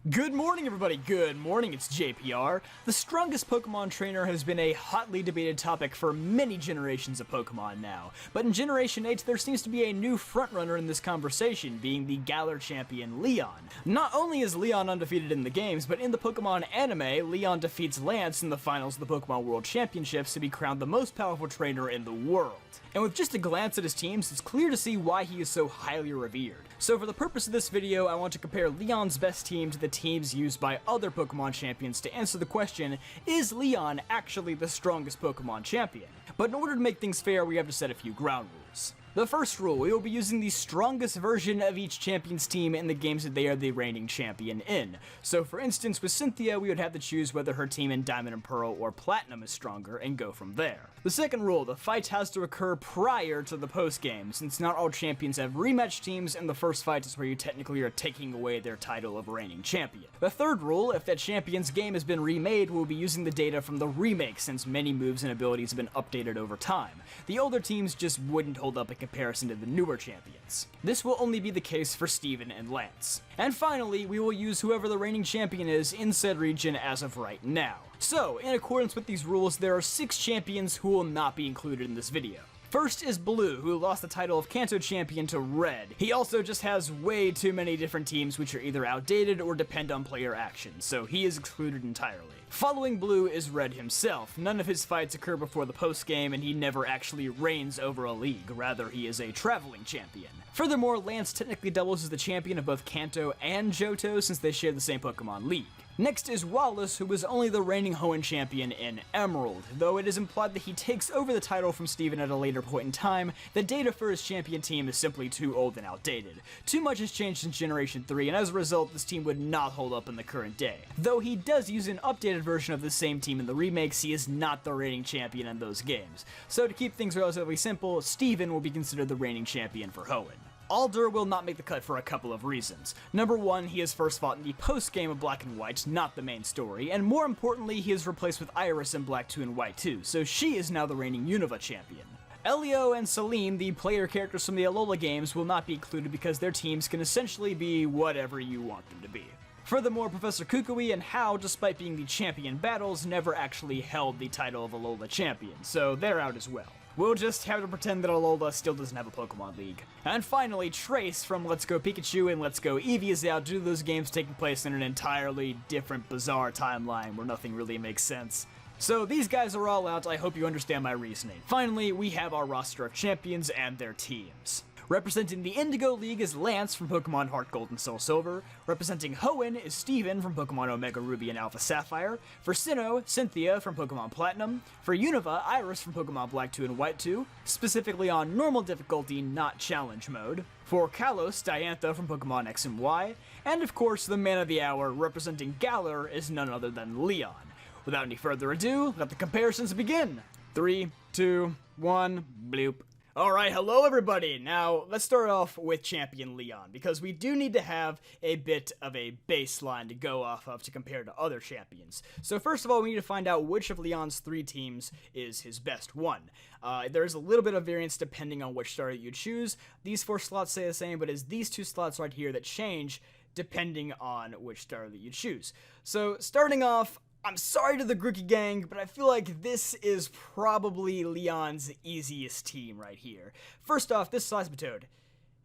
Good morning, everybody. Good morning, it's JPR. The strongest Pokemon trainer has been a hotly debated topic for many generations of Pokemon now, but in Generation 8 there seems to be a new frontrunner in this conversation, being the Galar champion Leon. Not only is Leon undefeated in the games, but in the Pokemon anime, Leon defeats Lance in the finals of the Pokemon World Championships to be crowned the most powerful trainer in the world. And with just a glance at his teams, it's clear to see why he is so highly revered. So for the purpose of this video, I want to compare Leon's best team to the teams used by other Pokemon champions to answer the question, is Leon actually the strongest Pokemon champion? But in order to make things fair, we have to set a few ground rules. The first rule, we will be using the strongest version of each champion's team in the games that they are the reigning champion in. So for instance, with Cynthia, we would have to choose whether her team in Diamond and Pearl or Platinum is stronger and go from there. The second rule, the fight has to occur prior to the post-game, since not all champions have rematch teams, and the first fight is where you technically are taking away their title of reigning champion. The third rule, if that champion's game has been remade, we'll be using the data from the remake, since many moves and abilities have been updated over time. The older teams just wouldn't hold up in comparison to the newer champions. This will only be the case for Steven and Lance. And finally, we will use whoever the reigning champion is in said region as of right now. So, in accordance with these rules, there are 6 champions who will not be included in this video. First is Blue, who lost the title of Kanto champion to Red. He also just has way too many different teams which are either outdated or depend on player action, so he is excluded entirely. Following Blue is Red himself. None of his fights occur before the post-game, and he never actually reigns over a league, rather he is a traveling champion. Furthermore, Lance technically doubles as the champion of both Kanto and Johto since they share the same Pokemon League. Next is Wallace, who was only the reigning Hoenn champion in Emerald. Though it is implied that he takes over the title from Steven at a later point in time, the data for his champion team is simply too old and outdated. Too much has changed since Generation 3, and as a result, this team would not hold up in the current day. Though he does use an updated version of the same team in the remakes, he is not the reigning champion in those games. So to keep things relatively simple, Steven will be considered the reigning champion for Hoenn. Alder will not make the cut for a couple of reasons. Number one, he has first fought in the post-game of Black and White, not the main story, and more importantly, he is replaced with Iris in Black 2 and White 2, so she is now the reigning Unova champion. Elio and Celine, the player characters from the Alola games, will not be included because their teams can essentially be whatever you want them to be. Furthermore, Professor Kukui and Hao, despite being the champion battles, never actually held the title of Alola champion, so they're out as well. We'll just have to pretend that Alola still doesn't have a Pokemon League. And finally, Trace from Let's Go Pikachu and Let's Go Eevee is out due to those games taking place in an entirely different, bizarre timeline where nothing really makes sense. So these guys are all out, I hope you understand my reasoning. Finally, we have our roster of champions and their teams. Representing the Indigo League is Lance from Pokemon Heart Gold and Soul Silver. Representing Hoenn is Steven from Pokemon Omega Ruby and Alpha Sapphire. For Sinnoh, Cynthia from Pokemon Platinum. For Unova, Iris from Pokemon Black 2 and White 2, specifically on normal difficulty, not challenge mode. For Kalos, Diantha from Pokemon X and Y. And of course, the man of the hour, representing Galar, is none other than Leon. Without any further ado, let the comparisons begin! 3, 2, 1, bloop. Alright, hello everybody! Now, let's start off with Champion Leon, because we do need to have a bit of a baseline to go off of to compare to other champions. So first of all, we need to find out which of Leon's 3 teams is his best one. There's a little bit of variance depending on which starter you choose. These 4 slots stay the same, but it's these 2 slots right here that change depending on which starter that you choose. So, starting off, I'm sorry to the Grookey gang, but I feel like this is probably Leon's easiest team right here. First off, this Seismitoad.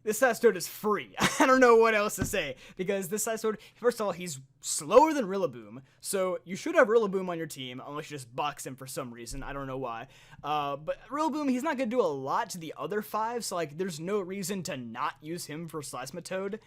This Seismitoad is free. I don't know what else to say, because this Seismitoad, first of all, he's slower than Rillaboom, so you should have Rillaboom on your team, unless you just box him for some reason, I don't know why. But Rillaboom, he's not going to do a lot to the other 5, so like, there's no reason to not use him for Seismitoad.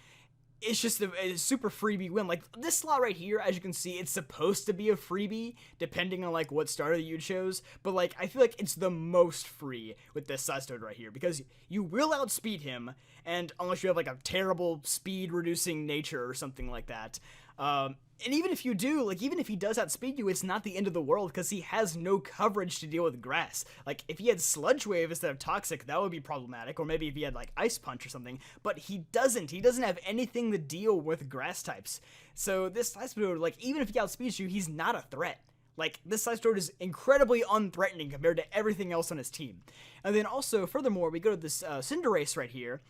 It's just a super freebie win. Like, this slot right here, as you can see, it's supposed to be a freebie, depending on, like, what starter that you chose. But, like, I feel like it's the most free with this Seismitoad right here, because you will outspeed him, and unless you have, like, a terrible speed-reducing nature or something like that. And even if you do, like, even if he does outspeed you, it's not the end of the world, because he has no coverage to deal with grass. Like, if he had Sludge Wave instead of Toxic, that would be problematic, or maybe if he had, like, Ice Punch or something, but he doesn't. He doesn't have anything to deal with grass types. So this Seismitoad, like, even if he outspeeds you, he's not a threat. Like, this Seismitoad is incredibly unthreatening compared to everything else on his team. And then also, furthermore, we go to this Cinderace right here.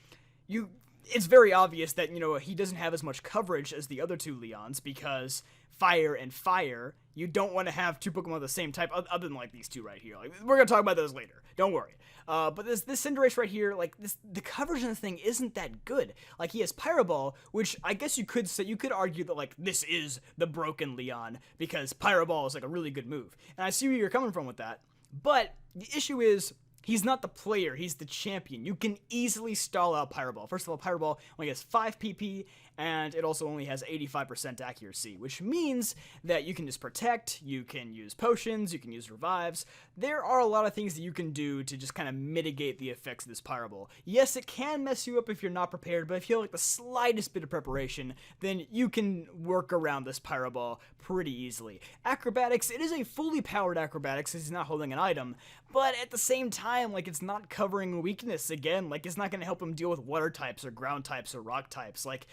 it's very obvious that, he doesn't have as much coverage as the other two Leons, because fire and fire, you don't want to have two Pokemon of the same type, other than, like, these two right here. Like, we're going to talk about those later. Don't worry. But this Cinderace right here, like, the coverage on this thing isn't that good. Like, he has Pyro Ball, which I guess you could argue that, like, this is the broken Leon, because Pyro Ball is, like, a really good move. And I see where you're coming from with that. But the issue is, he's not the player, he's the champion. You can easily stall out Pyro Ball. First of all, Pyro Ball only has 5 PP, and it also only has 85% accuracy, which means that you can just protect, you can use potions, you can use revives. There are a lot of things that you can do to just kind of mitigate the effects of this Pyro Ball. Yes, it can mess you up if you're not prepared, but if you have like the slightest bit of preparation, then you can work around this Pyro Ball pretty easily. Acrobatics, it is a fully powered acrobatics, because he's not holding an item, but at the same time, like, it's not covering weakness again. Like, it's not going to help him deal with water types or ground types or rock types. Like,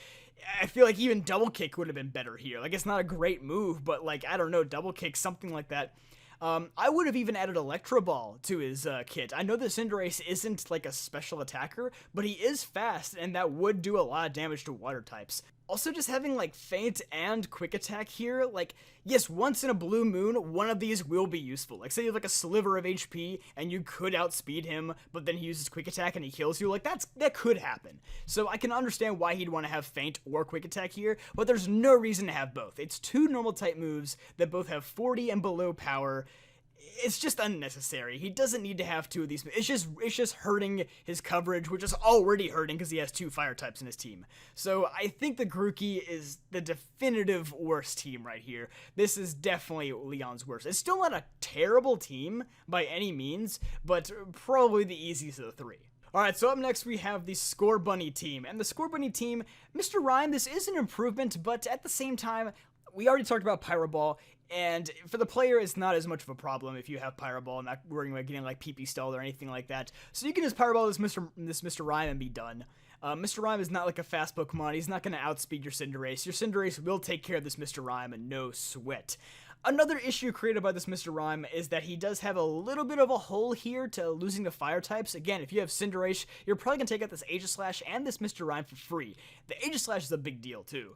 I feel like even double kick would have been better here. Like, it's not a great move, but, like, I don't know, double kick, something like that. I would have even added Electro Ball to his kit. I know that Cinderace isn't like a special attacker, but he is fast, and that would do a lot of damage to water types. Also, just having like Feint and Quick Attack here, like, yes, once in a blue moon, one of these will be useful. Like, say you have like a sliver of HP, and you could outspeed him, but then he uses Quick Attack and he kills you. Like, that could happen. So I can understand why he'd want to have Feint or Quick Attack here, but there's no reason to have both. It's two normal type moves that both have 40 and below power. It's just unnecessary. He doesn't need to have two of these. It's just hurting his coverage, which is already hurting because he has two fire types in his team. So I think the Grookey is the definitive worst team right here. This is definitely Leon's worst. It's still not a terrible team by any means, but probably the easiest of the three. Alright, so up next we have the Score Bunny team. And the Score Bunny team, Mr. Rhyme, this is an improvement, but at the same time, we already talked about Pyro Ball, and for the player, it's not as much of a problem if you have Pyro Ball and not worrying about getting like PP stalled or anything like that. So you can just Pyro Ball this Mr. Rhyme and be done. Mr. Rhyme is not like a fast Pokemon. He's not going to outspeed your Cinderace. Your Cinderace will take care of this Mr. Rhyme and no sweat. Another issue created by this Mr. Rhyme is that he does have a little bit of a hole here to losing the fire types. Again, if you have Cinderace, you're probably going to take out this Aegislash and this Mr. Rhyme for free. The Aegislash is a big deal too.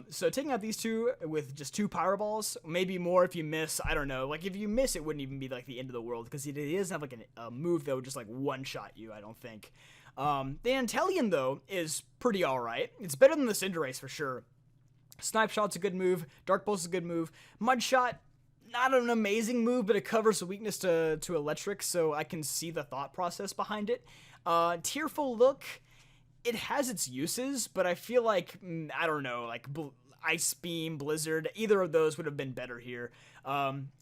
So taking out these two with just 2 Pyro Balls, maybe more if you miss, I don't know. Like, if you miss, it wouldn't even be, like, the end of the world, because he doesn't have, like, a move that would just, like, one-shot you, I don't think. The Antelion, though, is pretty alright. It's better than the Cinderace, for sure. Snipe Shot's a good move. Dark Pulse is a good move. Mud Shot, not an amazing move, but it covers a weakness to electric, so I can see the thought process behind it. Tearful Look, it has its uses, but I feel like, I don't know, like Ice Beam, Blizzard, either of those would have been better here.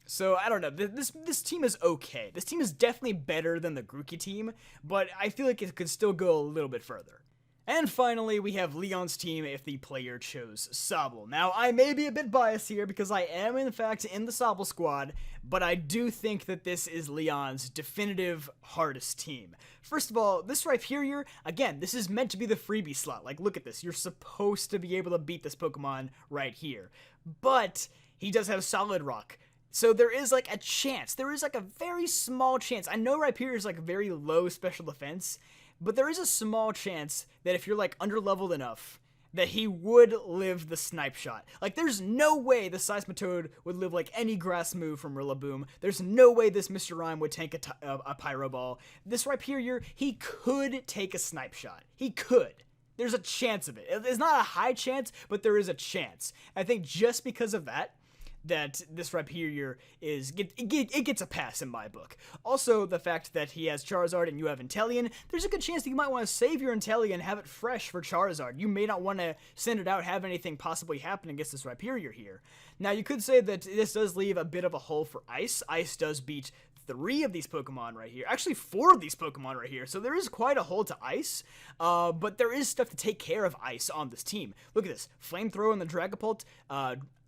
So I don't know, this team is okay. This team is definitely better than the Grookey team, but I feel like it could still go a little bit further. And finally, we have Leon's team if the player chose Sobble. Now, I may be a bit biased here because I am, in fact, in the Sobble squad, but I do think that this is Leon's definitive hardest team. First of all, this Rhyperior, again, this is meant to be the freebie slot. Like, look at this. You're supposed to be able to beat this Pokemon right here. But he does have Solid Rock. So there is, like, a chance. There is, like, a very small chance. I know Rhyperior is, like, very low special defense, but there is a small chance that if you're, like, underleveled enough, that he would live the Snipe Shot. Like, there's no way the Seismitoad would live, like, any grass move from Rillaboom. There's no way this Mr. Rhyme would tank a Pyro Ball. This Rhyperior, he could take a Snipe Shot. He could. There's a chance of it. It's not a high chance, but there is a chance. I think just because of that this Rhyperior it gets a pass in my book. Also, the fact that he has Charizard and you have Inteleon, there's a good chance that you might want to save your Inteleon and have it fresh for Charizard. You may not want to send it out, have anything possibly happen against this Rhyperior here. Now, you could say that this does leave a bit of a hole for Ice. Ice does beat 3 of these Pokemon right here. Actually, 4 of these Pokemon right here. So there is quite a hole to Ice, but there is stuff to take care of Ice on this team. Look at this. Flamethrower on the Dragapult,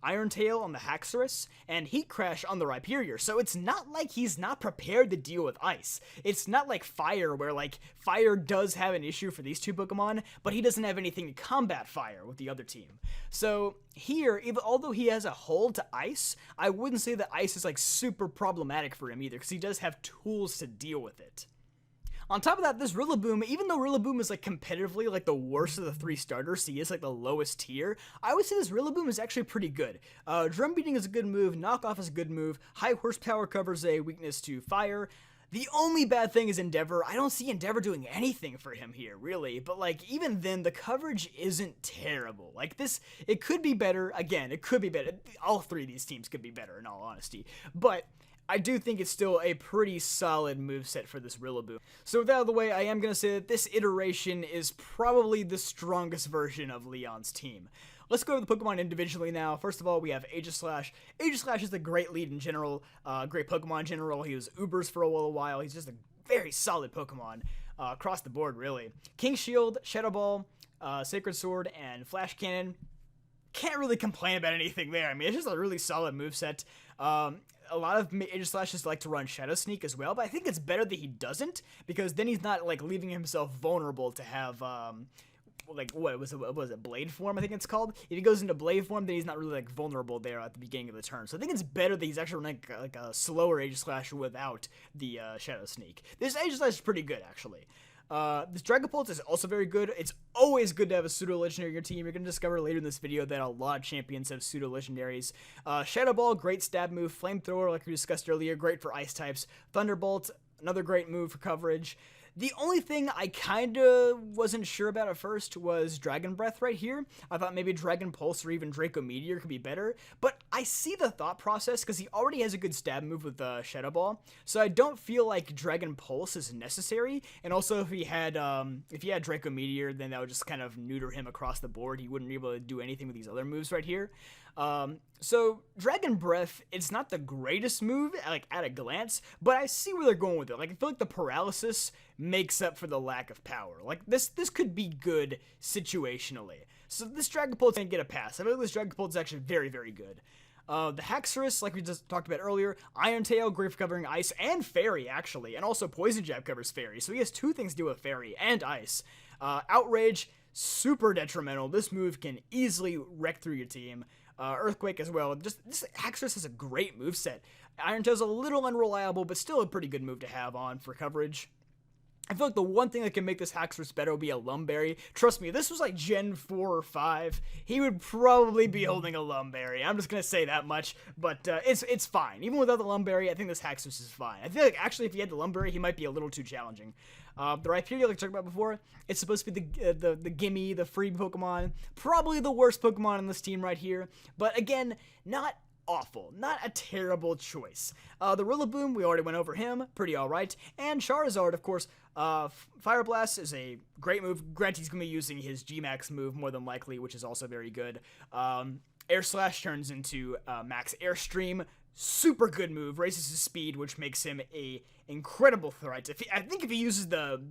Iron Tail on the Haxorus, and Heat Crash on the Rhyperior. So it's not like he's not prepared to deal with Ice. It's not like Fire, where, like, Fire does have an issue for these 2 Pokemon, but he doesn't have anything to combat Fire with the other team. So here, although he has a hold to Ice, I wouldn't say that Ice is, like, super problematic for him either, because he does have tools to deal with it. On top of that, this Rillaboom, even though Rillaboom is like competitively like the worst of the 3 starters, he is like the lowest tier, I would say this Rillaboom is actually pretty good. Drum Beating is a good move, Knockoff is a good move, High Horsepower covers a weakness to fire. The only bad thing is Endeavor. I don't see Endeavor doing anything for him here, really. But, like, even then, the coverage isn't terrible. Like, this, it could be better. Again, it could be better. All 3 of these teams could be better, in all honesty. But I do think it's still a pretty solid moveset for this Rillaboom. So with that out of the way, I am going to say that this iteration is probably the strongest version of Leon's team. Let's go over the Pokemon individually now. First of all, we have Aegislash. Aegislash is a great lead in general, great Pokemon in general. He was Ubers for a little while. He's just a very solid Pokemon across the board, really. King Shield, Shadow Ball, Sacred Sword, and Flash Cannon. Can't really complain about anything there. I mean, it's just a really solid moveset. A lot of Aegislashes like to run Shadow Sneak as well, but I think it's better that he doesn't, because then he's not, like, leaving himself vulnerable to have, like, what was it, Blade form, I think it's called? If he goes into Blade form, then he's not really, like, vulnerable there at the beginning of the turn. So I think it's better that he's actually running, like a slower Aegislash without the, Shadow Sneak. This Aegislash is pretty good, actually. This Dragapult is also very good. It's always good to have a pseudo-legendary in your team. You're going to discover later in this video that a lot of champions have pseudo-legendaries. Shadow Ball, great stab move. Flamethrower, like we discussed earlier, great for ice types. Thunderbolt, another great move for coverage. The only thing I kinda wasn't sure about at first was Dragon Breath right here. I thought maybe Dragon Pulse or even Draco Meteor could be better, but I see the thought process because he already has a good stab move with Shadow Ball, so I don't feel like Dragon Pulse is necessary. And also, if he had Draco Meteor, then that would just kind of neuter him across the board. He wouldn't be able to do anything with these other moves right here. So Dragon Breath, it's not the greatest move, like, at a glance, but I see where they're going with it. Like, I feel like the paralysis makes up for the lack of power. Like, this could be good situationally. So this Dragapult's gonna get a pass. I feel like this Dragapult is actually very, very good. The Haxorus, like we just talked about earlier, Iron Tail, great for covering ice and fairy, actually, and also Poison Jab covers fairy, so he has 2 things to do with fairy and ice. Outrage, super detrimental. This move can easily wreck through your team. Earthquake as well. Just this Haxorus has a great moveset. Iron Tail's a little unreliable, but still a pretty good move to have on for coverage. I feel like the one thing that can make this Haxorus better would be a Lumberry. Trust me, if this was like Gen 4 or 5, he would probably be holding a Lumberry. I'm just going to say that much, but it's fine. Even without the Lumberry, I think this Haxorus is fine. I feel like actually if he had the Lumberry, he might be a little too challenging. The Rhyperior, like I talked about before, it's supposed to be the gimme, the free Pokemon. Probably the worst Pokemon on this team right here, but again, not awful. Not a terrible choice. The Rillaboom, we already went over him. Pretty alright. And Charizard, of course. Fire Blast is a great move. Granted, he's going to be using his G-Max move more than likely, which is also very good. Air Slash turns into Max Airstream. Super good move. Raises his speed, which makes him a incredible threat. I think if he uses the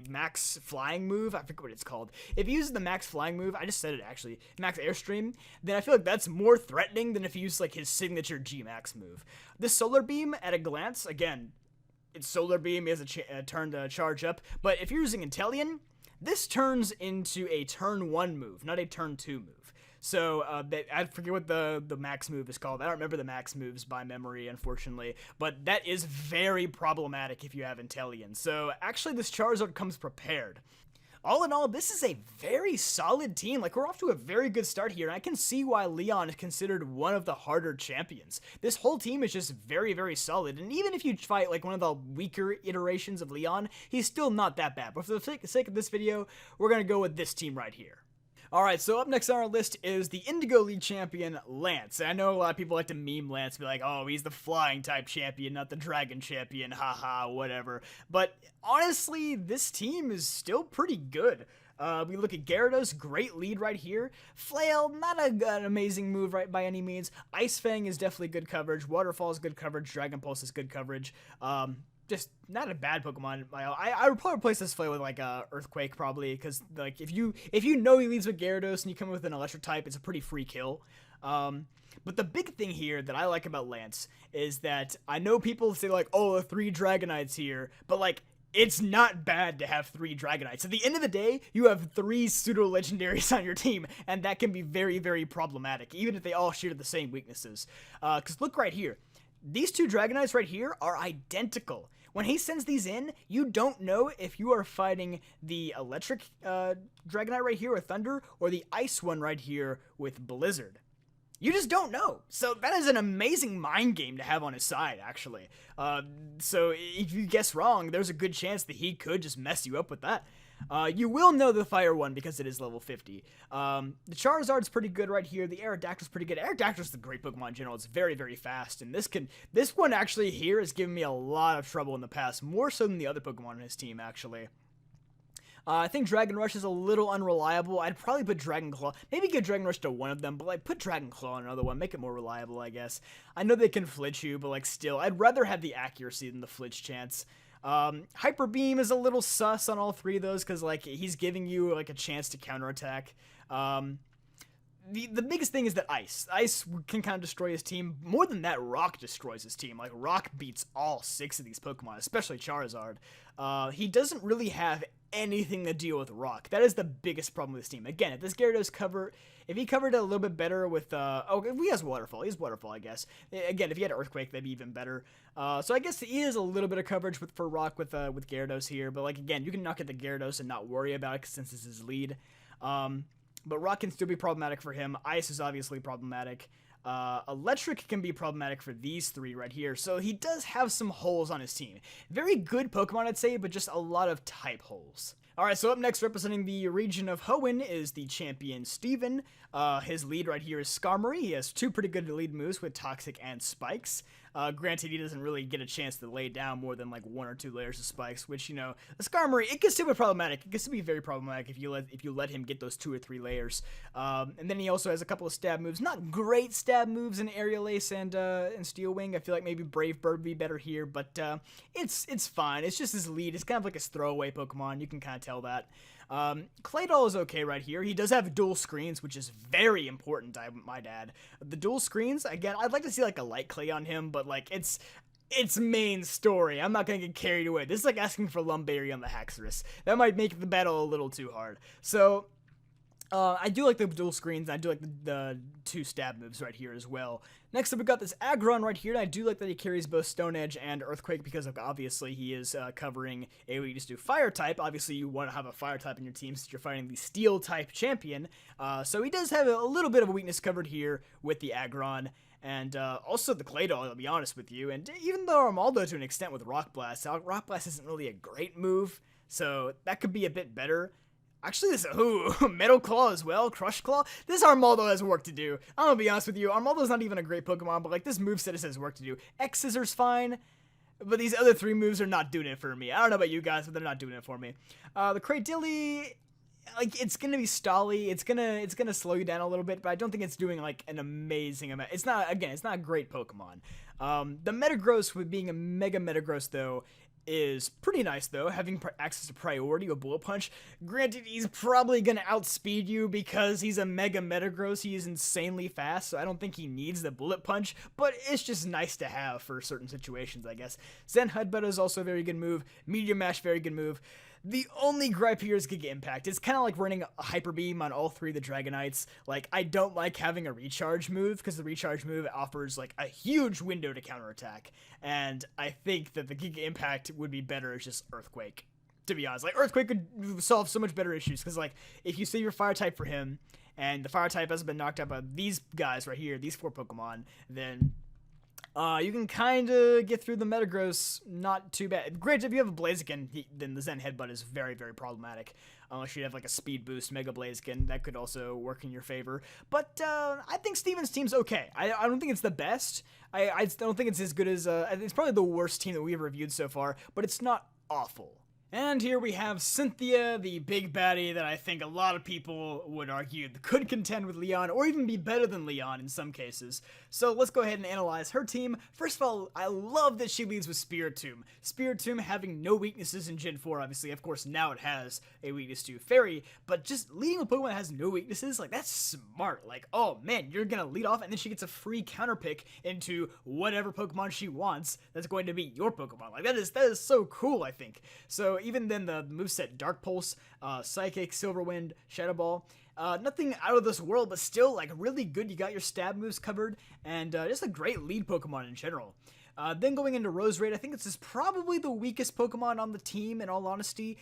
Max Flying move, I forget what it's called. If he uses the Max Flying move, I just said it actually, Max Airstream, then I feel like that's more threatening than if he uses like his signature G-Max move. This Solar Beam, at a glance, again, it's Solar Beam, he has a turn to charge up, but if you're using Inteleon, this turns into a turn 1 move, not a turn 2 move. So, I forget what the max move is called. I don't remember the max moves by memory, unfortunately. But that is very problematic if you have Inteleon. So, actually, this Charizard comes prepared. All in all, this is a very solid team. Like, we're off to a very good start here, and I can see why Leon is considered one of the harder champions. This whole team is just very, very solid, and even if you fight, like, one of the weaker iterations of Leon, he's still not that bad. But for the sake of this video, we're gonna go with this team right here. Alright, so up next on our list is the Indigo League champion, Lance. And I know a lot of people like to meme Lance, be like, oh, he's the flying type champion, not the dragon champion, haha, whatever. But honestly, this team is still pretty good. We look at Gyarados, great lead right here. Flail, not an amazing move right by any means. Ice Fang is definitely good coverage. Waterfall is good coverage. Dragon Pulse is good coverage. Just not a bad Pokemon. I would probably replace this Flail with like Earthquake probably, because like if you know he leads with Gyarados and you come with an Electric type, it's a pretty free kill. But the big thing here that I like about Lance is that I know people say like, oh, 3 Dragonites here, but like it's not bad to have 3 Dragonites. At the end of the day, you have 3 pseudo-legendaries on your team, and that can be very, very problematic, even if they all share the same weaknesses. Because look right here. these two Dragonites right here are identical. When he sends these in, you don't know if you are fighting the electric Dragonite right here with Thunder or the ice one right here with Blizzard. You just don't know. So that is an amazing mind game to have on his side, actually. So if you guess wrong, there's a good chance that he could just mess you up with that. You will know the fire one because it is level 50. The Charizard's pretty good right here. The Aerodactyl's pretty good. Aerodactyl's a great Pokemon in general. It's very, very fast. And this one actually here has given me a lot of trouble in the past. More so than the other Pokemon in his team, actually. I think Dragon Rush is a little unreliable. I'd probably put Dragon Claw. Maybe give Dragon Rush to one of them, but like put Dragon Claw on another one. Make it more reliable, I guess. I know they can flinch you, but like still, I'd rather have the accuracy than the flinch chance. Hyper Beam is a little sus on all three of those because like he's giving you like a chance to counterattack. The biggest thing is that Ice can kind of destroy his team. More than that, Rock destroys his team. Like Rock beats all 6 of these Pokemon, especially Charizard. He doesn't really have anything to deal with Rock. That is the biggest problem with this team. Again, if this Gyarados if he covered it a little bit better with, if he has Waterfall. He has Waterfall, I guess. Again, if he had Earthquake, that'd be even better. So I guess he is a little bit of coverage for Rock with Gyarados here, but like, again, you can knock at the Gyarados and not worry about it since this is his lead. But Rock can still be problematic for him. Ice is obviously problematic. Electric can be problematic for these 3 right here, so he does have some holes on his team. Very good Pokemon, I'd say, but just a lot of type holes. Alright, so up next, representing the region of Hoenn, is the champion Steven. His lead right here is Skarmory. He has 2 pretty good lead moves with Toxic and Spikes. Granted, he doesn't really get a chance to lay down more than like 1 or 2 layers of Spikes, which, you know, the Skarmory, it can still be problematic. It can still be very problematic if you let him get those 2 or 3 layers. And then he also has a couple of stab moves. Not great stab moves in Aerial Ace and Steel Wing. I feel like maybe Brave Bird would be better here, but it's fine. It's just his lead. It's kind of like his throwaway Pokemon. You can kind of tell that. Claydol is okay right here. He does have dual screens, which is very important, my dad. The dual screens, again, I'd like to see like a Light Clay on him, but like it's main story. I'm not gonna get carried away. This is like asking for Lumberry on the Haxorus. That might make the battle a little too hard. So I do like the dual screens, and I do like the 2 stab moves right here as well. Next up, we got this Aggron right here, and I do like that he carries both Stone Edge and Earthquake because obviously he is covering a weakness to Fire type. Obviously, you want to have a Fire type in your team since you're fighting the Steel type champion. So he does have a little bit of a weakness covered here with the Aggron. And also the Claydol, I'll be honest with you. And even though Armaldo to an extent with Rock Blast, Rock Blast isn't really a great move, so that could be a bit better. Actually, this Metal Claw as well, Crush Claw. This Armaldo has work to do. I'm gonna be honest with you, Armaldo's not even a great Pokemon, but like this moveset has work to do. X-Scissor's fine, but these other 3 moves are not doing it for me. I don't know about you guys, but they're not doing it for me. The Cradilly, like, it's gonna be stally. It's gonna slow you down a little bit, but I don't think it's doing like an amazing amount. It's not a great Pokemon. The Metagross, with being a Mega Metagross though, is pretty nice though, having access to priority with Bullet Punch. Granted, he's probably gonna outspeed you because he's a Mega Metagross. He is insanely fast, so I don't think he needs the Bullet Punch, but it's just nice to have for certain situations, I guess. Zen Headbutt is also a very good move. Meteor Mash, very good move. The only gripe here is Giga Impact. It's kind of like running a Hyper Beam on all 3 of the Dragonites. Like, I don't like having a Recharge move, because the Recharge move offers, like, a huge window to counterattack. And I think that the Giga Impact would be better as just Earthquake, to be honest. Like, Earthquake could solve so much better issues, because, like, if you save your Fire type for him, and the Fire type hasn't been knocked out by these guys right here, these 4 Pokemon, then you can kind of get through the Metagross not too bad. Granted, if you have a Blaziken, then the Zen Headbutt is very, very problematic. Unless you have like a Speed Boost Mega Blaziken, that could also work in your favor. But I think Steven's team's okay. I don't think it's the best. I don't think it's as good as... it's probably the worst team that we've reviewed so far, but it's not awful. And here we have Cynthia, the big baddie that I think a lot of people would argue could contend with Leon, or even be better than Leon in some cases. So let's go ahead and analyze her team. First of all, I love that she leads with Spiritomb. Spiritomb having no weaknesses in Gen 4, obviously. Of course, now it has a weakness to Fairy, but just leading a Pokemon that has no weaknesses, like, that's smart. Like, oh man, you're gonna lead off, and then she gets a free counter pick into whatever Pokemon she wants that's going to be your Pokemon. Like, that is so cool, I think. So even then, the moveset Dark Pulse, Psychic, Silver Wind, Shadow Ball, nothing out of this world, but still, like, really good. You got your stab moves covered, and just a great lead Pokemon in general. Then going into Roserade, I think this is probably the weakest Pokemon on the team, in all honesty.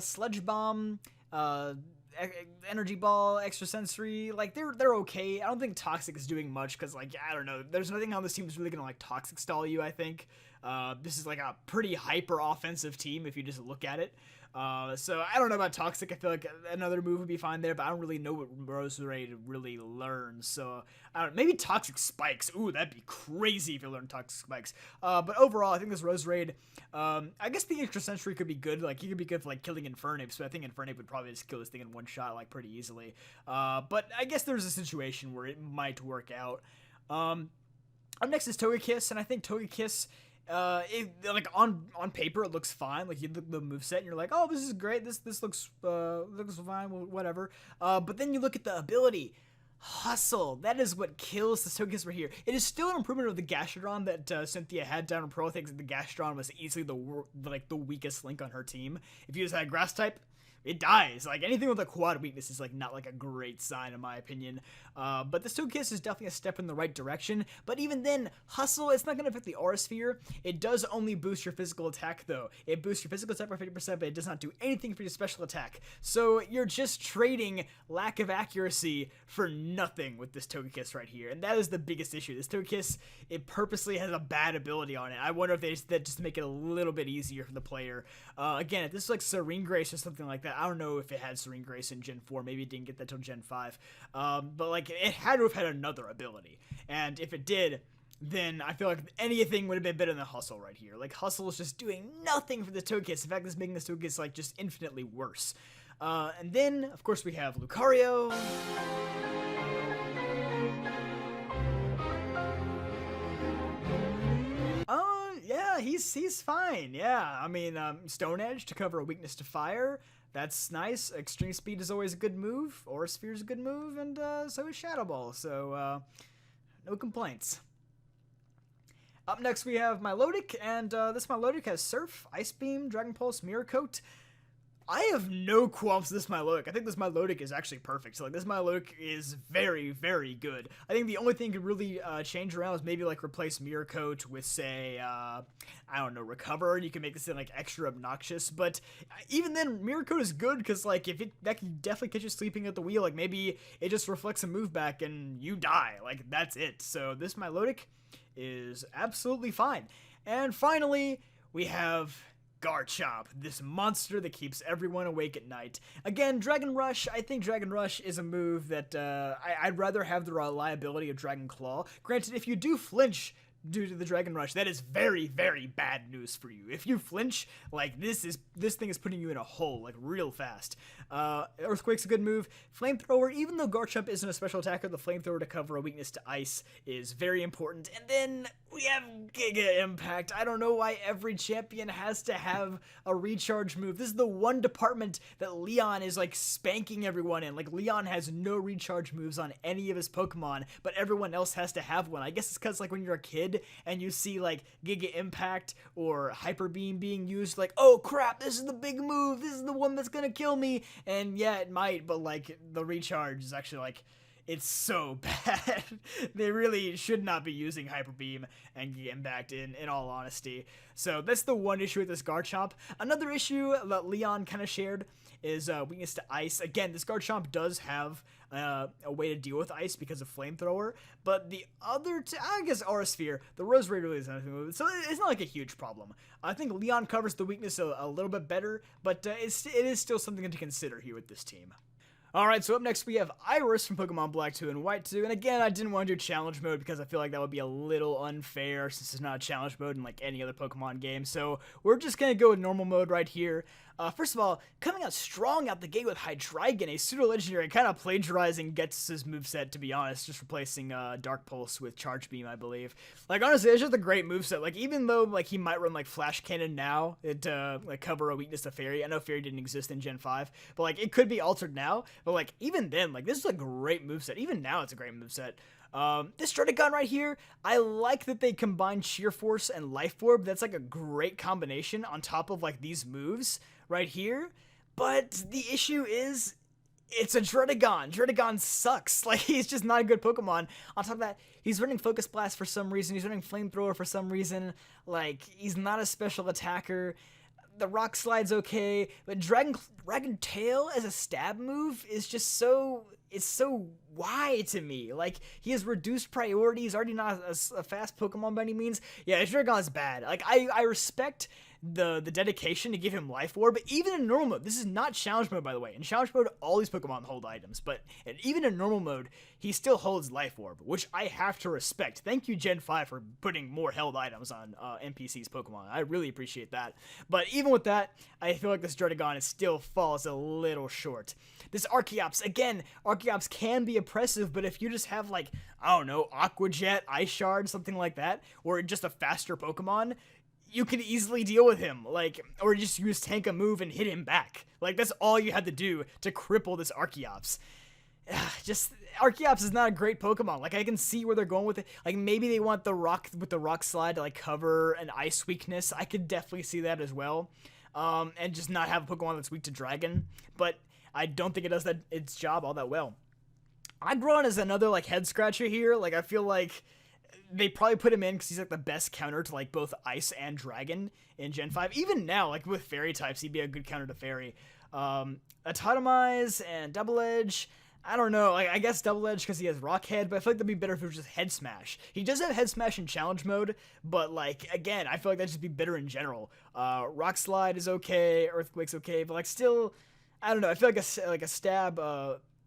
Sludge Bomb, Energy Ball, Extrasensory, like, they're okay. I don't think Toxic is doing much, because, like, I don't know, there's nothing on this team that's really gonna, like, Toxic stall you, I think. This is, like, a pretty hyper-offensive team, if you just look at it. So I don't know about Toxic. I feel like another move would be fine there, but I don't really know what Roserade really learns. So I don't. Maybe Toxic Spikes. Ooh, that'd be crazy if you learn Toxic Spikes. But overall, I think this Roserade. I guess the Extrasensory could be good. Like, he could be good for like killing Infernape. So I think Infernape would probably just kill this thing in one shot, like, pretty easily. But I guess there's a situation where it might work out. Up next is Togekiss, and I think Togekiss. Like on paper it looks fine. Like, you look at the moveset and you're like, oh, this is great. This looks fine. Whatever. But then you look at the ability, Hustle. That is what kills the Togekiss right here. It is still an improvement of the Gastrodon that Cynthia had down in Pro. I think the Gastrodon was easily the weakest link on her team. If you just had Grass type, it dies. Like, anything with a quad weakness is, like, not, like, a great sign, in my opinion. But this Togekiss is definitely a step in the right direction. But even then, Hustle, it's not going to affect the Aura Sphere. It does only boost your physical attack, though. It boosts your physical attack by 50%, but it does not do anything for your special attack. So you're just trading lack of accuracy for nothing with this Togekiss right here. And that is the biggest issue. This Togekiss, it purposely has a bad ability on it. I wonder if they just make it a little bit easier for the player. Again, if this is like Serene Grace or something like that, I don't know if it had Serene Grace in Gen 4. Maybe it didn't get that till Gen 5. But, like, it had to have had another ability. And if it did, then I feel like anything would have been better than Hustle right here. Like, Hustle is just doing nothing for the Togekiss. In fact, this is making this Togekiss, like, just infinitely worse. And then, of course, we have Lucario. Yeah, he's fine. Yeah, I mean, Stone Edge to cover a weakness to fire. That's nice. Extreme Speed is always a good move. Aura Sphere is a good move, and so is Shadow Ball. So, no complaints. Up next, we have Milotic, and this Milotic has Surf, Ice Beam, Dragon Pulse, Mirror Coat. I have no qualms with this Milotic. I think this Milotic is actually perfect. So, like, this Milotic is very, very good. I think the only thing could really change around is maybe, like, replace Mirror Coat with, say, I don't know, Recover. You can make this thing, like, extra obnoxious. But even then, Mirror Coat is good because, like, that can definitely catch you sleeping at the wheel. Like, maybe it just reflects a move back and you die. Like, that's it. So this Milotic is absolutely fine. And finally, we have Garchomp, this monster that keeps everyone awake at night. Again, Dragon Rush, I think Dragon Rush is a move that I'd rather have the reliability of Dragon Claw. Granted, if you do flinch due to the Dragon Rush, that is very, very bad news for you. If you flinch, like, this thing is putting you in a hole, like, real fast. Earthquake's a good move. Flamethrower, even though Garchomp isn't a special attacker, the Flamethrower to cover a weakness to ice is very important. And then we have Giga Impact. I don't know why every champion has to have a recharge move. This is the one department that Leon is, like, spanking everyone in. Like, Leon has no recharge moves on any of his Pokemon, but everyone else has to have one. I guess it's because, like, when you're a kid and you see, like, Giga Impact or Hyper Beam being used, like, oh crap, this is the big move, this is the one that's gonna kill me. And yeah, it might, but, like, the recharge is actually, like, it's so bad. They really should not be using Hyper Beam and Giga Impact in all honesty. So that's the one issue with this Garchomp. Another issue that Leon kind of shared is weakness to ice. Again, this Garchomp does have a way to deal with ice because of Flamethrower, but the other I guess Aura Sphere, the Roserade really isn't anything with it, so it's not like a huge problem. I think Leon covers the weakness a little bit better, but it is still something to consider here with this team. Alright, so up next we have Iris from Pokemon Black 2 and White 2, and again, I didn't want to do challenge mode because I feel like that would be a little unfair since it's not a challenge mode in, like, any other Pokemon game, so we're just gonna go with normal mode right here. First of all, coming out strong out the gate with Hydreigon, a pseudo-legendary, kind of plagiarizing Gets's moveset, to be honest, just replacing Dark Pulse with Charge Beam, I believe. Like, honestly, it's just a great moveset. Like, even though, like, he might run, like, Flash Cannon now to, like, cover a weakness to Fairy. I know Fairy didn't exist in Gen 5, but, like, it could be altered now. But, like, even then, like, this is a great moveset. Even now, it's a great moveset. This Druddigon right here, I like that they combine Sheer Force and Life Orb. That's like a great combination on top of like these moves right here. But the issue is, it's a Druddigon. Druddigon sucks. Like, he's just not a good Pokemon. On top of that, he's running Focus Blast for some reason. He's running Flamethrower for some reason. Like, he's not a special attacker. The Rock Slide's okay, but Dragon Tail as a stab move is just so... It's so why to me. Like, he has reduced priority. He's already not a fast Pokemon by any means. Yeah, Druddigon's bad. Like, I respect the dedication to give him Life Orb, but even in normal mode, this is not Challenge Mode, by the way. In Challenge Mode, all these Pokemon hold items, but even in normal mode, he still holds Life Orb, which I have to respect. Thank you, Gen 5, for putting more held items on NPC's Pokemon. I really appreciate that. But even with that, I feel like this Druddigon still falls a little short. This Archeops, again, Archeops can be oppressive, but if you just have, like, I don't know, Aqua Jet, Ice Shard, something like that, or just a faster Pokemon, you can easily deal with him, like, or just use Tank a move and hit him back. Like, that's all you had to do to cripple this Archeops. Just, Archeops is not a great Pokemon. Like, I can see where they're going with it. Like, maybe they want the Rock, with the Rock Slide to, like, cover an Ice weakness. I could definitely see that as well. And just not have a Pokemon that's weak to Dragon. But I don't think it does its job all that well. Aggron is another, like, head scratcher here. Like, I feel like they probably put him in because he's like the best counter to like both Ice and Dragon in Gen 5. Even now, like with Fairy types, he'd be a good counter to Fairy. Atomize and Double Edge, I don't know. Like, I guess Double Edge because he has Rock Head, but I feel like that'd be better if it was just Head Smash. He does have Head Smash in Challenge Mode, but like again, I feel like that'd just be better in general. Rock Slide is okay, Earthquake's okay, but like still, I don't know. I feel like a stab.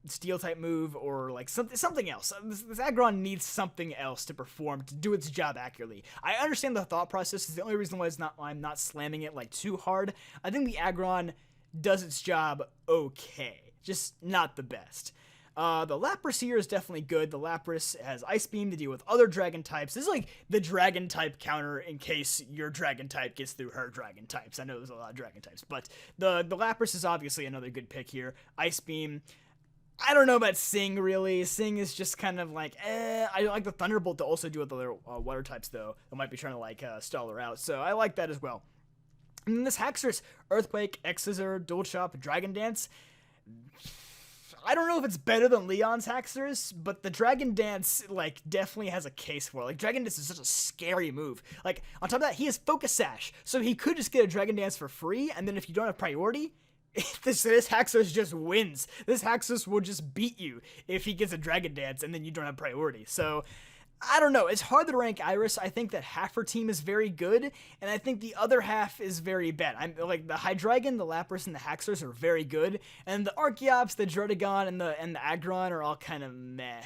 Steel type move or like something else. This Aggron needs something else to perform to do its job accurately. I understand the thought process. Is the only reason why I'm not slamming it like too hard. I think the Aggron does its job okay, just not the best. The Lapras here is definitely good. The Lapras has Ice Beam to deal with other Dragon types. This is like the Dragon type counter in case your Dragon type gets through her Dragon types. I know there's a lot of Dragon types, but the Lapras is obviously another good pick here. Ice Beam. I don't know about Sing, really. Sing is just kind of like, I like the Thunderbolt to also do with other water types, though. That might be trying to, like, stall her out. So I like that as well. And then this Haxorus, Earthquake, X-Scissor, Dual Chop, Dragon Dance. I don't know if it's better than Leon's Haxorus, but the Dragon Dance, like, definitely has a case for it. Like, Dragon Dance is such a scary move. Like, on top of that, he has Focus Sash. So he could just get a Dragon Dance for free, and then if you don't have priority, this Haxorus just wins. This Haxorus will just beat you if he gets a Dragon Dance and then you don't have priority. So, I don't know. It's hard to rank Iris. I think that half her team is very good, and I think the other half is very bad. I'm like the Hydreigon, the Lapras, and the Haxorus are very good, and the Archeops, the Druddigon, and the Aggron are all kind of meh.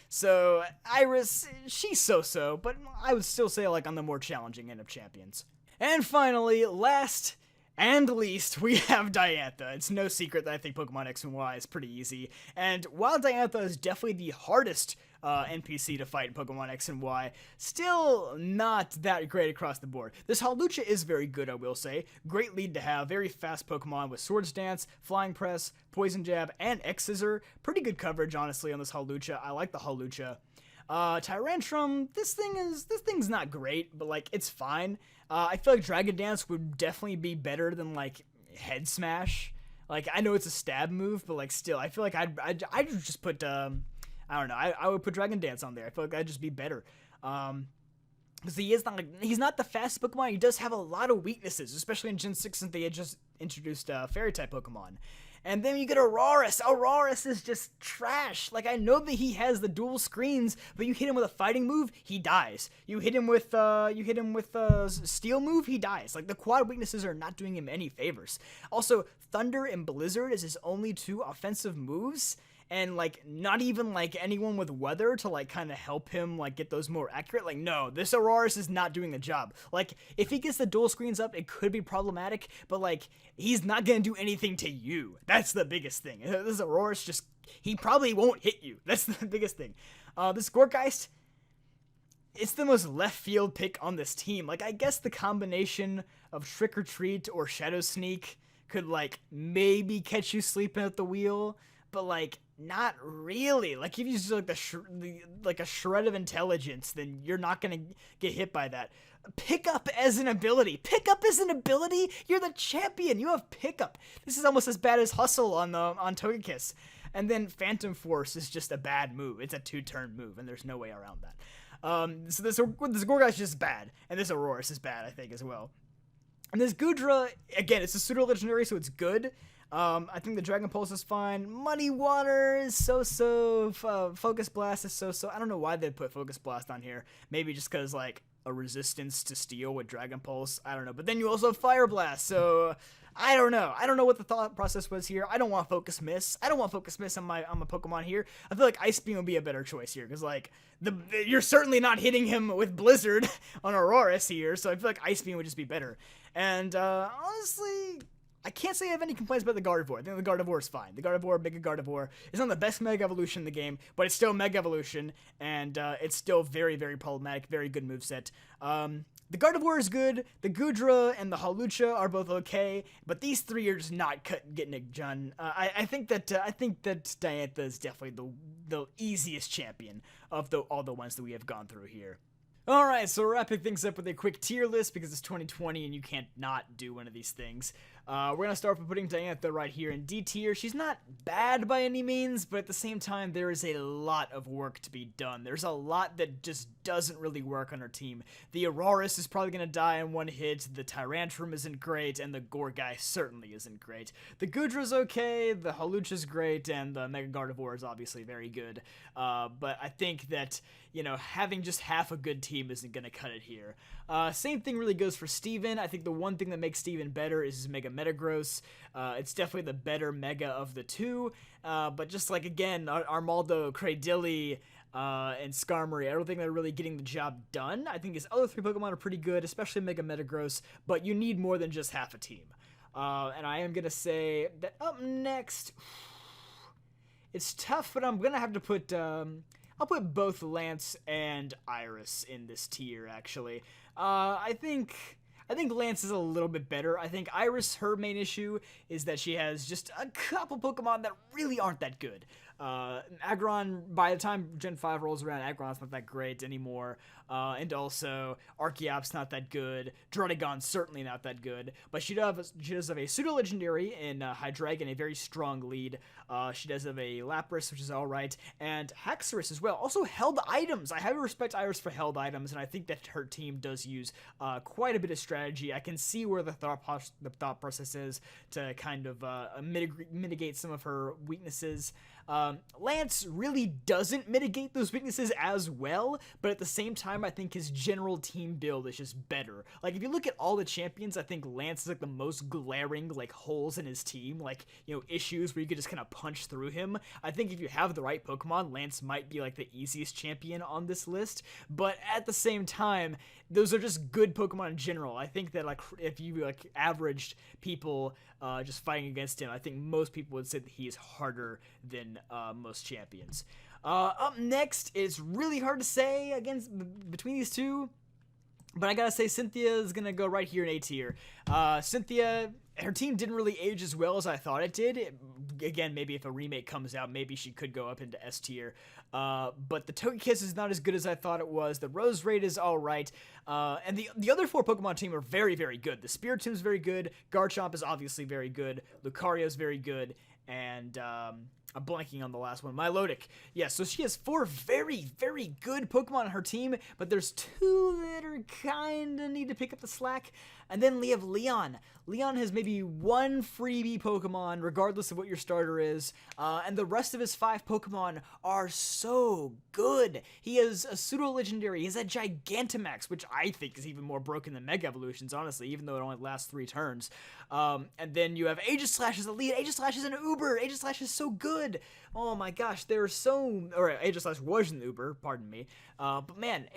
So, Iris, she's so-so, but I would still say like on the more challenging end of champions. And finally, last and least, we have Diantha. It's no secret that I think Pokemon X and Y is pretty easy, and while Diantha is definitely the hardest NPC to fight in Pokemon X and Y, still not that great across the board. This Hawlucha is very good, I will say. Great lead to have, very fast Pokemon with Swords Dance, Flying Press, Poison Jab, and X-Scissor. Pretty good coverage, honestly, on this Hawlucha. I like the Hawlucha. Tyrantrum, this thing's not great, but like, it's fine. I feel like Dragon Dance would definitely be better than like Head Smash. Like, I know it's a stab move, but like still, I feel like I'd just put I don't know, I would put Dragon Dance on there. I feel like that'd just be better. Because he's not the fastest Pokemon. He does have a lot of weaknesses, especially in Gen 6 since they had just introduced Fairy type Pokemon. And then you get Aurorus. Aurorus is just trash. Like, I know that he has the dual screens, but you hit him with a fighting move, he dies. You hit him with steel move, he dies. Like, the quad weaknesses are not doing him any favors. Also, Thunder and Blizzard is his only two offensive moves. And, like, not even, like, anyone with weather to, like, kind of help him, like, get those more accurate. Like, no, this Aurorus is not doing the job. Like, if he gets the dual screens up, it could be problematic, but, like, he's not gonna do anything to you. That's the biggest thing. This Aurorus just, he probably won't hit you. That's the biggest thing. This Gourgeist, it's the most left field pick on this team. Like, I guess the combination of Trick or Treat or Shadow Sneak could, like, maybe catch you sleeping at the wheel, but, like, Not really. Like, if you use like like a shred of intelligence, then you're not gonna get hit by that. Pickup as an ability. Pickup as an ability? You're the champion. You have pickup. This is almost as bad as Hustle on Togekiss. And then Phantom Force is just a bad move. It's a 2-turn move, and there's no way around that. So this Gorgai's just bad, and this Aurorus is bad, I think, as well. And this Goodra, again, it's a pseudo-legendary, so it's good. I think the Dragon Pulse is fine. Muddy Water is so-so. Focus Blast is so-so. I don't know why they put Focus Blast on here. Maybe just because, like, a resistance to steel with Dragon Pulse. I don't know. But then you also have Fire Blast, so I don't know. I don't know what the thought process was here. I don't want Focus Miss. I don't want Focus Miss on my Pokemon here. I feel like Ice Beam would be a better choice here, because, like, you're certainly not hitting him with Blizzard on Aurorus here, so I feel like Ice Beam would just be better. And, honestly, I can't say I have any complaints about the Gardevoir. I think the Gardevoir is fine. The Gardevoir, Mega Gardevoir, is not the best Mega Evolution in the game, but it's still Mega Evolution, and it's still very, very problematic, very good moveset. The Gardevoir is good, the Goodra and the Hawlucha are both okay, but these three are just not getting it done. I think that Diantha is definitely the easiest champion of all the ones that we have gone through here. Alright, so we're wrapping things up with a quick tier list because it's 2020 and you can't not do one of these things. We're going to start by putting Diantha right here in D tier. She's not bad by any means, but at the same time, there is a lot of work to be done. There's a lot that just doesn't really work on her team. The Aurorus is probably going to die in one hit, the Tyrantrum isn't great, and the Gorgai certainly isn't great. The Goodra's okay, the Hawlucha's great, and the Mega Gardevoir is obviously very good. But I think that, you know, having just half a good team isn't going to cut it here. Same thing really goes for Steven. I think the one thing that makes Steven better is his Mega Metagross. It's definitely the better Mega of the two, but just like, again, Armaldo, Cradilly, and Skarmory, I don't think they're really getting the job done. I think his other three Pokemon are pretty good, especially Mega Metagross, but you need more than just half a team. And I am going to say that up next, it's tough, but I'm going to have to put, I'll put both Lance and Iris in this tier, actually. I think Lance is a little bit better. I think Iris, her main issue is that she has just a couple Pokemon that really aren't that good. Aggron, by the time Gen 5 rolls around, Aggron's not that great anymore. And also, Archeop's not that good. Druddigon's certainly not that good. But she does have a pseudo-legendary in Hydreigon, a very strong lead. She does have a Lapras, which is alright. And Haxorus as well. Also, held items. I highly respect Iris for held items, and I think that her team does use quite a bit of strategy. I can see where the thought process is to kind of mitigate some of her weaknesses. Lance really doesn't mitigate those weaknesses as well, but at the same time, I think his general team build is just better. Like, if you look at all the champions, I think Lance is like the most glaring, like, holes in his team, like, you know, issues where you could just kind of punch through him. I think if you have the right Pokemon, Lance might be like the easiest champion on this list, but at the same time, those are just good Pokemon in general. I think that, like, if you, like, averaged people just fighting against him, I think most people would say that he is harder than most champions. Up next, it's really hard to say between these two, but I gotta say Cynthia is gonna go right here in A tier. Cynthia, her team didn't really age as well as I thought it did. Again, maybe if a remake comes out, maybe she could go up into S tier. But the Togekiss is not as good as I thought it was. The Rose Raid is alright. And the other four Pokemon team are very, very good. The Spiritomb is very good. Garchomp is obviously very good. Lucario is very good. And I'm blanking on the last one. Milotic. Yeah, so she has four very, very good Pokemon on her team, but there's two that are kind of need to pick up the slack. And then we have Leon. Leon has maybe one freebie Pokemon, regardless of what your starter is, and the rest of his 5 Pokemon are so good. He has a pseudo-legendary, he has a Gigantamax, which I think is even more broken than Mega Evolutions, honestly, even though it only lasts 3 turns. And then you have Aegislash as a lead. Aegislash is an Uber. Aegislash is so good. Oh my gosh, Aegislash was an Uber, pardon me. But man,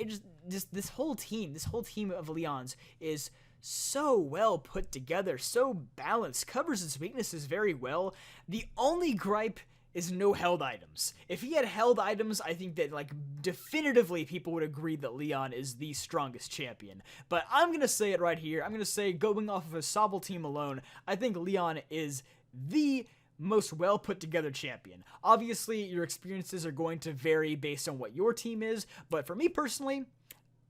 this whole team of Leons is so well put together, so balanced, covers its weaknesses very well. The only gripe is no held items. If he had held items, I think that, like, definitively people would agree that Leon is the strongest champion. But I'm gonna say it right here. I'm gonna say, going off of a Sobble team alone, I think Leon is the most well put together champion. Obviously, your experiences are going to vary based on what your team is, but for me personally,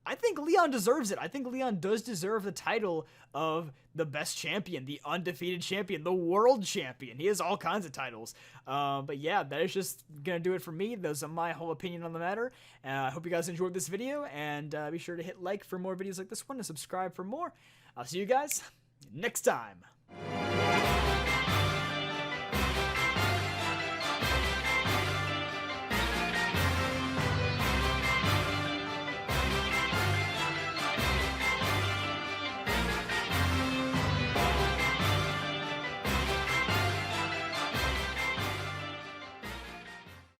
I think Leon deserves it. I think Leon does deserve the title of the best champion, the undefeated champion, the world champion. He has all kinds of titles. But yeah, that is just going to do it for me. Those are my whole opinion on the matter. I hope you guys enjoyed this video, and be sure to hit like for more videos like this one and subscribe for more. I'll see you guys next time.